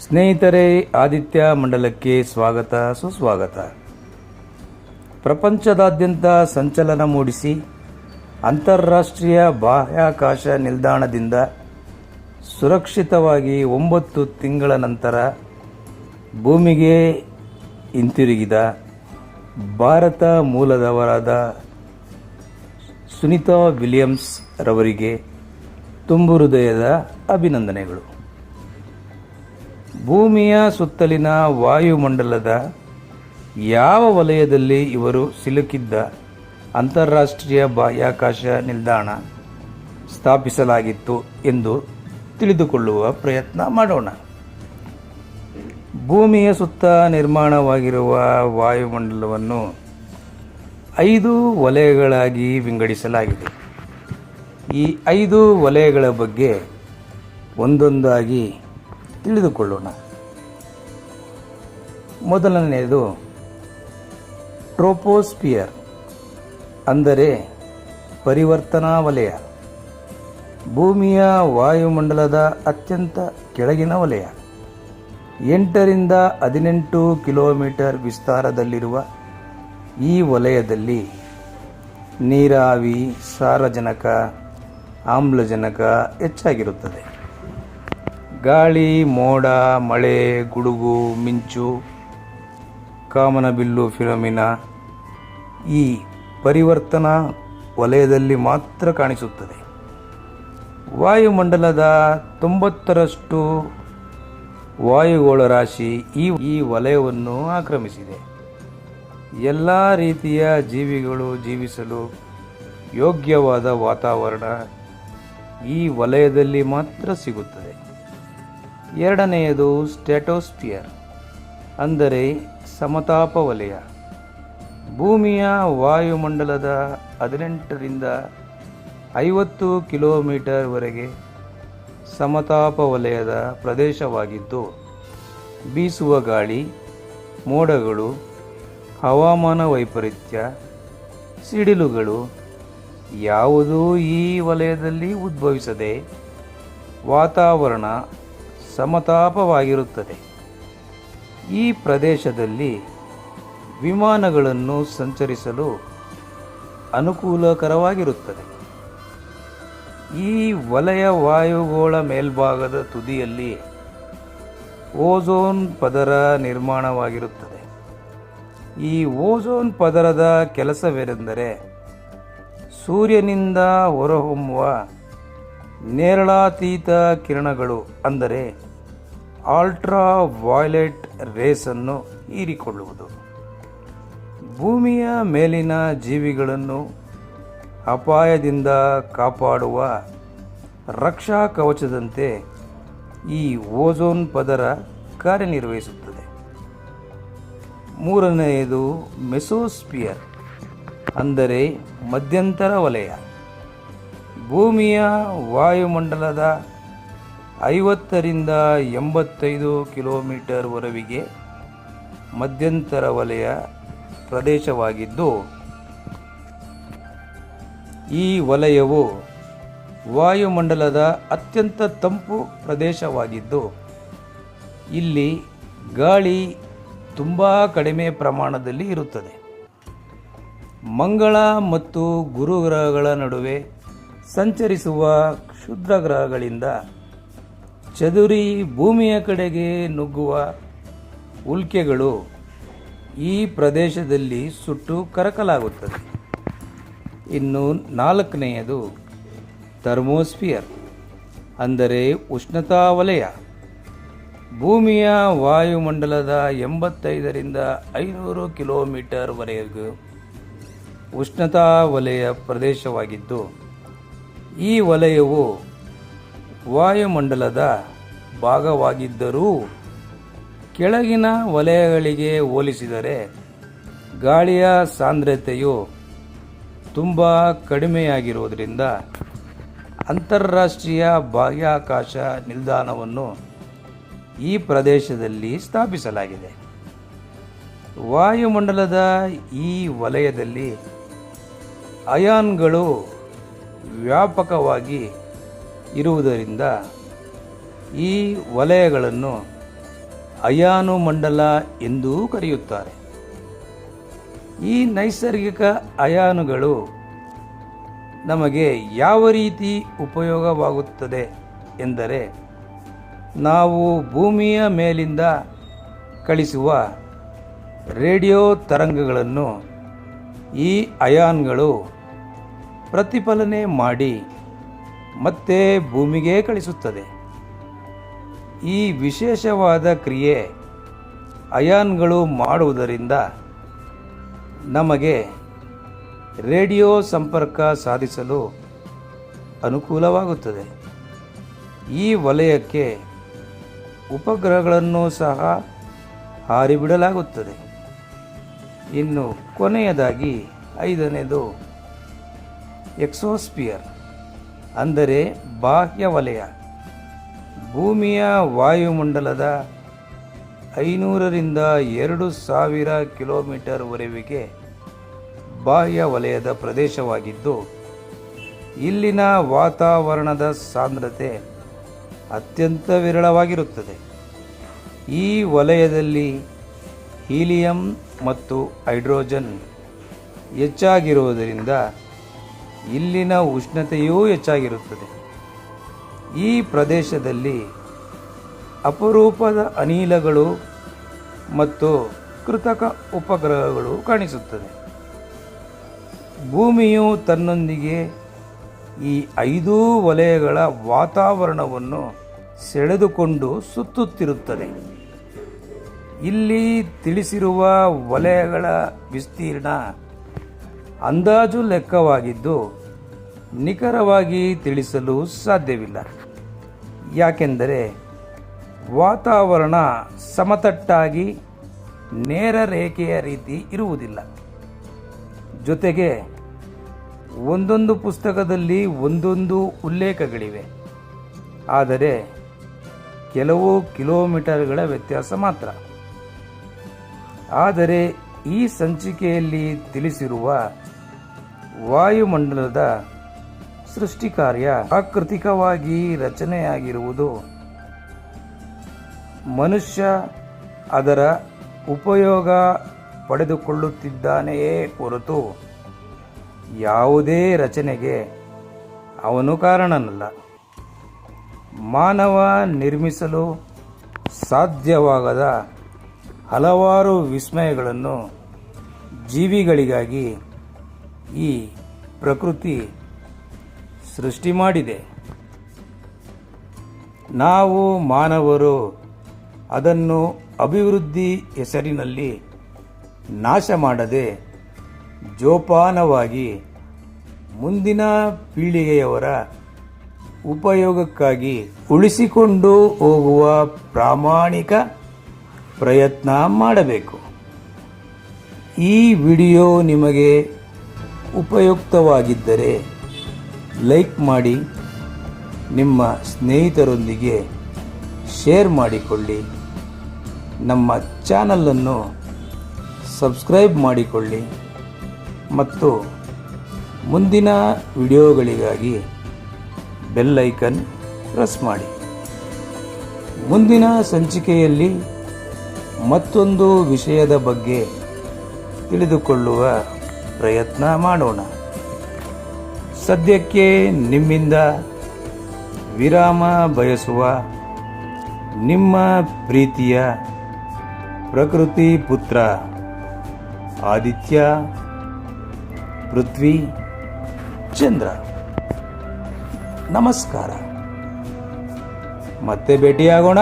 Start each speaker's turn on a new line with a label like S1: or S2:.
S1: ಸ್ನೇಹಿತರೆ, ಆದಿತ್ಯ ಮಂಡಲಕ್ಕೆ ಸ್ವಾಗತ ಸುಸ್ವಾಗತ. ಪ್ರಪಂಚದಾದ್ಯಂತ ಸಂಚಲನ ಮೂಡಿಸಿ ಅಂತಾರಾಷ್ಟ್ರೀಯ ಬಾಹ್ಯಾಕಾಶ ನಿಲ್ದಾಣದಿಂದ ಸುರಕ್ಷಿತವಾಗಿ 9 ತಿಂಗಳ ನಂತರ ಭೂಮಿಗೆ ಹಿಂತಿರುಗಿದ ಭಾರತ ಮೂಲದವರಾದ ಸುನೀತಾ ವಿಲಿಯಮ್ಸ್ ರವರಿಗೆ ತುಂಬು ಹೃದಯದ ಅಭಿನಂದನೆಗಳು. ಭೂಮಿಯ ಸುತ್ತಲಿನ ವಾಯುಮಂಡಲದ ಯಾವ ವಲಯದಲ್ಲಿ ಇವರು ಸಿಲುಕಿದ್ದ ಅಂತಾರಾಷ್ಟ್ರೀಯ ಬಾಹ್ಯಾಕಾಶ ನಿಲ್ದಾಣ ಸ್ಥಾಪಿಸಲಾಗಿತ್ತು ಎಂದು ತಿಳಿದುಕೊಳ್ಳುವ ಪ್ರಯತ್ನ ಮಾಡೋಣ. ಭೂಮಿಯ ಸುತ್ತ ನಿರ್ಮಾಣವಾಗಿರುವ ವಾಯುಮಂಡಲವನ್ನು 5 ವಲಯಗಳಾಗಿ ವಿಂಗಡಿಸಲಾಗಿದೆ. ಈ 5 ವಲಯಗಳ ಬಗ್ಗೆ ಒಂದೊಂದಾಗಿ ತಿಳಿದುಕೊಳ್ಳೋಣ. ಮೊದಲನೆಯದು ಟ್ರೋಪೋಸ್ಫಿಯರ್, ಅಂದರೆ ಪರಿವರ್ತನಾ ವಲಯ. ಭೂಮಿಯ ವಾಯುಮಂಡಲದ ಅತ್ಯಂತ ಕೆಳಗಿನ ವಲಯ. 8 ರಿಂದ 18 ಕಿಲೋಮೀಟರ್ ವಿಸ್ತಾರದಲ್ಲಿರುವ ಈ ವಲಯದಲ್ಲಿ ನೀರಾವಿ, ಸಾರಜನಕ, ಆಮ್ಲಜನಕ ಹೆಚ್ಚಾಗಿರುತ್ತದೆ. ಗಾಳಿ, ಮೋಡ, ಮಳೆ, ಗುಡುಗು, ಮಿಂಚು, ಕಾಮನಬಿಲ್ಲು ಫಿನೋಮಿನಾ ಈ ಪರಿವರ್ತನಾ ವಲಯದಲ್ಲಿ ಮಾತ್ರ ಕಾಣಿಸುತ್ತದೆ. ವಾಯುಮಂಡಲದ 90ರಷ್ಟು ವಾಯುಗೋಳ ರಾಶಿ ಈ ವಲಯವನ್ನು ಆಕ್ರಮಿಸಿದೆ. ಎಲ್ಲ ರೀತಿಯ ಜೀವಿಗಳು ಜೀವಿಸಲು ಯೋಗ್ಯವಾದ ವಾತಾವರಣ ಈ ವಲಯದಲ್ಲಿ ಮಾತ್ರ ಸಿಗುತ್ತದೆ. ಎರಡನೆಯದು ಸ್ಟ್ರಾಟೋಸ್ಫಿಯರ್, ಅಂದರೆ ಸಮತಾಪ ವಲಯ. ಭೂಮಿಯ ವಾಯುಮಂಡಲದ 18 ರಿಂದ 50 ಕಿಲೋಮೀಟರ್ ವರೆಗೆ ಸಮತಾಪ ವಲಯದ ಪ್ರದೇಶವಾಗಿದ್ದು, ಬೀಸುವ ಗಾಳಿ, ಮೋಡಗಳು, ಹವಾಮಾನ ವೈಪರೀತ್ಯ, ಸಿಡಿಲುಗಳು ಯಾವುದೂ ಈ ವಲಯದಲ್ಲಿ ಉದ್ಭವಿಸದೆ ವಾತಾವರಣ ಸಮತಾಪವಾಗಿರುತ್ತದೆ. ಈ ಪ್ರದೇಶದಲ್ಲಿ ವಿಮಾನಗಳನ್ನು ಸಂಚರಿಸಲು ಅನುಕೂಲಕರವಾಗಿರುತ್ತದೆ. ಈ ವಲಯ ವಾಯುಗೋಳ ಮೇಲ್ಭಾಗದ ತುದಿಯಲ್ಲಿ ಓಝೋನ್ ಪದರ ನಿರ್ಮಾಣವಾಗಿರುತ್ತದೆ. ಈ ಓಝೋನ್ ಪದರದ ಕೆಲಸವೇನೆಂದರೆ ಸೂರ್ಯನಿಂದ ಹೊರಹೊಮ್ಮುವ ನೇರಳಾತೀತ ಕಿರಣಗಳು, ಅಂದರೆ ಅಲ್ಟ್ರಾ ವೈಲೆಟ್ ರೇಸನ್ನು ಹೀರಿಕೊಳ್ಳುವುದು. ಭೂಮಿಯ ಮೇಲಿನ ಜೀವಿಗಳನ್ನು ಅಪಾಯದಿಂದ ಕಾಪಾಡುವ ರಕ್ಷಾ ಕವಚದಂತೆ ಈ ಓಝೋನ್ ಪದರ ಕಾರ್ಯನಿರ್ವಹಿಸುತ್ತದೆ. ಮೂರನೆಯದು ಮೆಸೋಸ್ಫಿಯರ್, ಅಂದರೆ ಮಧ್ಯಂತರ ವಲಯ. ಭೂಮಿಯ ವಾಯುಮಂಡಲದ 50 ರಿಂದ 85 ಕಿಲೋಮೀಟರ್ ವರೆಗೆ ಮಧ್ಯಂತರ ವಲಯ ಪ್ರದೇಶವಾಗಿದ್ದು, ಈ ವಲಯವು ವಾಯುಮಂಡಲದ ಅತ್ಯಂತ ತಂಪು ಪ್ರದೇಶವಾಗಿದ್ದು, ಇಲ್ಲಿ ಗಾಳಿ ತುಂಬ ಕಡಿಮೆ ಪ್ರಮಾಣದಲ್ಲಿ ಇರುತ್ತದೆ. ಮಂಗಳ ಮತ್ತು ಗುರು ಗ್ರಹಗಳ ನಡುವೆ ಸಂಚರಿಸುವ ಕ್ಷುದ್ರ ಗ್ರಹಗಳಿಂದ ಚದುರಿ ಭೂಮಿಯ ಕಡೆಗೆ ನುಗ್ಗುವ ಉಲ್ಕೆಗಳು ಈ ಪ್ರದೇಶದಲ್ಲಿ ಸುಟ್ಟು ಕರಕಲಾಗುತ್ತದೆ. ಇನ್ನು 4ನೆಯದು ಥರ್ಮೋಸ್ಫಿಯರ್, ಅಂದರೆ ಉಷ್ಣತಾ ವಲಯ. ಭೂಮಿಯ ವಾಯುಮಂಡಲದ 85 ರಿಂದ 500 ಕಿಲೋಮೀಟರ್ ವರೆಗೂ ಉಷ್ಣತಾ ವಲಯ ಪ್ರದೇಶವಾಗಿದ್ದು, ಈ ವಲಯವು ವಾಯುಮಂಡಲದ ಭಾಗವಾಗಿದ್ದರೂ ಕೆಳಗಿನ ವಲಯಗಳಿಗೆ ಹೋಲಿಸಿದರೆ ಗಾಳಿಯ ಸಾಂದ್ರತೆಯು ತುಂಬ ಕಡಿಮೆಯಾಗಿರುವುದರಿಂದ ಅಂತಾರಾಷ್ಟ್ರೀಯ ಬಾಹ್ಯಾಕಾಶ ನಿಲ್ದಾಣವನ್ನು ಈ ಪ್ರದೇಶದಲ್ಲಿ ಸ್ಥಾಪಿಸಲಾಗಿದೆ. ವಾಯುಮಂಡಲದ ಈ ವಲಯದಲ್ಲಿ ಅಯಾನ್ಗಳು ವ್ಯಾಪಕವಾಗಿ ಇರುವುದರಿಂದ ಈ ವಲಯಗಳನ್ನು ಅಯಾನು ಮಂಡಲ ಎಂದೂ ಕರೆಯುತ್ತಾರೆ. ಈ ನೈಸರ್ಗಿಕ ಅಯಾನುಗಳು ನಮಗೆ ಯಾವ ರೀತಿ ಉಪಯೋಗವಾಗುತ್ತದೆ ಎಂದರೆ, ನಾವು ಭೂಮಿಯ ಮೇಲಿಂದ ಕಳಿಸುವ ರೇಡಿಯೋ ತರಂಗಗಳನ್ನು ಈ ಅಯಾನ್ಗಳು ಪ್ರತಿಫಲನೆ ಮಾಡಿ ಮತ್ತೆ ಭೂಮಿಗೆ ಕಳಿಸುತ್ತದೆ. ಈ ವಿಶೇಷವಾದ ಕ್ರಿಯೆ ಅಯಾನ್ಗಳು ಮಾಡುವುದರಿಂದ ನಮಗೆ ರೇಡಿಯೋ ಸಂಪರ್ಕ ಸಾಧಿಸಲು ಅನುಕೂಲವಾಗುತ್ತದೆ. ಈ ವಲಯಕ್ಕೆ ಉಪಗ್ರಹಗಳನ್ನು ಸಹ ಹಾರಿಬಿಡಲಾಗುತ್ತದೆ. ಇನ್ನು ಕೊನೆಯದಾಗಿ 5ನೇದು ಎಕ್ಸೋಸ್ಪಿಯರ್ ಅಂದರೆ ಬಾಹ್ಯ ವಲಯ. ಭೂಮಿಯ ವಾಯುಮಂಡಲದ 500ರಿಂದ 2000 ಕಿಲೋಮೀಟರ್ವರೆಗೆ ಬಾಹ್ಯ ವಲಯದ ಪ್ರದೇಶವಾಗಿದ್ದು, ಇಲ್ಲಿನ ವಾತಾವರಣದ ಸಾಂದ್ರತೆ ಅತ್ಯಂತ ವಿರಳವಾಗಿರುತ್ತದೆ. ಈ ವಲಯದಲ್ಲಿ ಹೀಲಿಯಂ ಮತ್ತು ಹೈಡ್ರೋಜನ್ ಹೆಚ್ಚಾಗಿರುವುದರಿಂದ ಇಲ್ಲಿನ ಉಷ್ಣತೆಯೂ ಹೆಚ್ಚಾಗಿರುತ್ತದೆ. ಈ ಪ್ರದೇಶದಲ್ಲಿ ಅಪರೂಪದ ಅನಿಲಗಳು ಮತ್ತು ಕೃತಕ ಉಪಗ್ರಹಗಳು ಕಾಣಿಸುತ್ತದೆ. ಭೂಮಿಯು ತನ್ನೊಂದಿಗೆ ಈ 5 ವಲಯಗಳ ವಾತಾವರಣವನ್ನು ಸೆಳೆದುಕೊಂಡು ಸುತ್ತುತ್ತಿರುತ್ತದೆ. ಇಲ್ಲಿ ತಿಳಿಸಿರುವ ವಲಯಗಳ ವಿಸ್ತೀರ್ಣ ಅಂದಾಜು ಲೆಕ್ಕವಾಗಿದ್ದು ನಿಖರವಾಗಿ ತಿಳಿಸಲು ಸಾಧ್ಯವಿಲ್ಲ. ಯಾಕೆಂದರೆ ವಾತಾವರಣ ಸಮತಟ್ಟಾಗಿ ನೇರ ರೇಖೆಯ ರೀತಿ ಇರುವುದಿಲ್ಲ. ಜೊತೆಗೆ ಒಂದೊಂದು ಪುಸ್ತಕದಲ್ಲಿ ಒಂದೊಂದು ಉಲ್ಲೇಖಗಳಿವೆ, ಆದರೆ ಕೆಲವು ಕಿಲೋಮೀಟರ್ಗಳ ವ್ಯತ್ಯಾಸ ಮಾತ್ರ. ಆದರೆ ಈ ಸಂಚಿಕೆಯಲ್ಲಿ ತಿಳಿಸಿರುವ ವಾಯುಮಂಡಲದ ಸೃಷ್ಟಿ ಕಾರ್ಯ ಪ್ರಾಕೃತಿಕವಾಗಿ ರಚನೆಯಾಗಿರುವುದು ಮನುಷ್ಯ ಅದರ ಉಪಯೋಗ ಪಡೆದುಕೊಳ್ಳುತ್ತಿದ್ದಾನೆಯೇ ಹೊರತು ಯಾವುದೇ ರಚನೆಗೆ ಅವನು ಕಾರಣನಲ್ಲ. ಮಾನವ ನಿರ್ಮಿಸಲು ಸಾಧ್ಯವಾಗದ ಹಲವಾರು ವಿಸ್ಮಯಗಳನ್ನು ಜೀವಿಗಳಿಗಾಗಿ ಈ ಪ್ರಕೃತಿ ಸೃಷ್ಟಿ ಮಾಡಿದೆ. ನಾವು ಮಾನವರು ಅದನ್ನು ಅಭಿವೃದ್ಧಿ ಹೆಸರಿನಲ್ಲಿ ನಾಶ ಮಾಡದೆ ಜೋಪಾನವಾಗಿ ಮುಂದಿನ ಪೀಳಿಗೆಯವರ ಉಪಯೋಗಕ್ಕಾಗಿ ಉಳಿಸಿಕೊಂಡು ಹೋಗುವ ಪ್ರಾಮಾಣಿಕ ಪ್ರಯತ್ನ ಮಾಡಬೇಕು. ಈ ವಿಡಿಯೋ ನಿಮಗೆ ಉಪಯುಕ್ತವಾಗಿದ್ದರೆ ಲೈಕ್ ಮಾಡಿ, ನಿಮ್ಮ ಸ್ನೇಹಿತರೊಂದಿಗೆ ಶೇರ್ ಮಾಡಿಕೊಳ್ಳಿ, ನಮ್ಮ ಚಾನಲನ್ನು ಸಬ್ಸ್ಕ್ರೈಬ್ ಮಾಡಿಕೊಳ್ಳಿ ಮತ್ತು ಮುಂದಿನ ವಿಡಿಯೋಗಳಿಗಾಗಿ ಬೆಲ್ ಐಕನ್ ಪ್ರೆಸ್ ಮಾಡಿ. ಮುಂದಿನ ಸಂಚಿಕೆಯಲ್ಲಿ ಮತ್ತೊಂದು ವಿಷಯದ ಬಗ್ಗೆ ತಿಳಿದುಕೊಳ್ಳುವ ಪ್ರಯತ್ನ ಮಾಡೋಣ. ಸದ್ಯಕ್ಕೆ ನಿಮ್ಮಿಂದ ವಿರಾಮ ಬಯಸುವ ನಿಮ್ಮ ಪ್ರೀತಿಯ ಪ್ರಕೃತಿ ಪುತ್ರ ಆದಿತ್ಯ, ಪೃಥ್ವಿ, ಚಂದ್ರ. ನಮಸ್ಕಾರ. ಮತ್ತೆ ಭೇಟಿಯಾಗೋಣ.